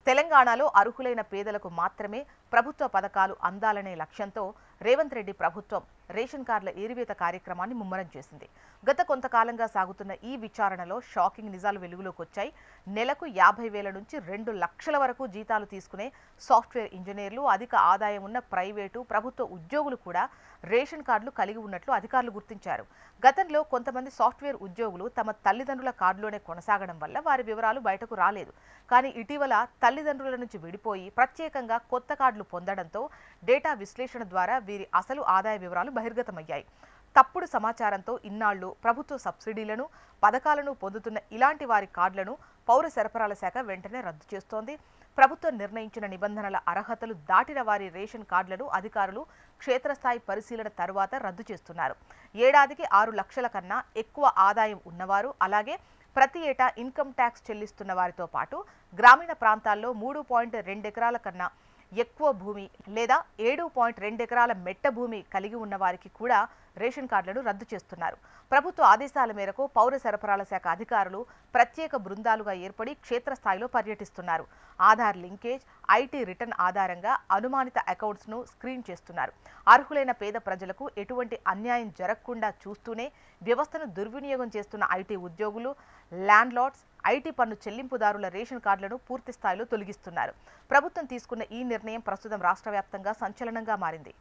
తెలంగాణలో అర్హులైన పేదలకు మాత్రమే ప్రభుత్వ పథకాలు అందాలనే లక్ష్యంతో రేవంత్ రెడ్డి ప్రభుత్వం రేషన్ కార్డుల ఏరివేత కార్యక్రమాన్ని ముమ్మరం చేసింది. గత కొంతకాలంగా సాగుతున్న ఈ విచారణలో షాకింగ్ నిజాలు వెలుగులోకి వచ్చాయి. నెలకు 50,000 నుంచి 2 లక్షల వరకు జీతాలు తీసుకునే సాఫ్ట్వేర్ ఇంజనీర్లు, అధిక ఆదాయం ఉన్న ప్రైవేటు, ప్రభుత్వ ఉద్యోగులు కూడా రేషన్ కార్డులు కలిగి ఉన్నట్లు అధికారులు గుర్తించారు. గతంలో కొంతమంది సాఫ్ట్వేర్ ఉద్యోగులు తమ తల్లిదండ్రుల కార్డులోనే కొనసాగడం వల్ల వారి వివరాలు బయటకు రాలేదు. కానీ ఇటీవల తల్లిదండ్రుల నుంచి విడిపోయి ప్రత్యేకంగా కొత్త కార్డులు పొందడంతో డేటా విశ్లేషణ ద్వారా వీరి అసలు ఆదాయ వివరాలు బహిర్గతమయ్యాయి. తప్పుడు సమాచారంతో ఇన్నాళ్లు ప్రభుత్వ సబ్సిడీలను, పథకాలను పొందుతున్న ఇలాంటి వారి కార్డులను పౌర సరఫరాల శాఖ వెంటనే రద్దు చేస్తోంది. ప్రభుత్వం నిర్ణయించిన నిబంధనల అర్హతలు దాటిన వారి రేషన్ కార్డులను అధికారులు క్షేత్రస్థాయి పరిశీలన తర్వాత రద్దు చేస్తున్నారు. ఏడాదికి 6 లక్షల కన్నా ఎక్కువ ఆదాయం ఉన్నవారు, అలాగే ప్రతి ఏటా ఇన్కమ్ ట్యాక్స్ చెల్లిస్తున్న వారితో పాటు గ్రామీణ ప్రాంతాల్లో 3.2 ఎకరాల కన్నా ఎక్కువ భూమి లేదా 7.2 ఎకరాల మెట్ట భూమి కలిగి ఉన్న వారికి కూడా రేషన్ కార్డులను రద్దు చేస్తున్నారు. ప్రభుత్వ ఆదేశాల మేరకు పౌర సరఫరాల శాఖ అధికారులు ప్రత్యేక బృందాలుగా ఏర్పడి క్షేత్రస్థాయిలో పర్యటిస్తున్నారు. ఆధార్ లింకేజ్, ఐటీ రిటర్న్ ఆధారంగా అనుమానిత అకౌంట్స్ను స్క్రీన్ చేస్తున్నారు. అర్హులైన పేద ప్రజలకు ఎటువంటి అన్యాయం జరగకుండా చూస్తూనే వ్యవస్థను దుర్వినియోగం చేస్తున్న ఐటీ ఉద్యోగులు, ల్యాండ్లార్డ్స్, ఐటీ పన్ను చెల్లింపుదారుల రేషన్ కార్డులను పూర్తి స్థాయిలో తొలగిస్తున్నారు. ప్రభుత్వం తీసుకున్న ఈ నిర్ణయం ప్రస్తుతం రాష్ట్ర వ్యాప్తంగా సంచలనంగా మారింది.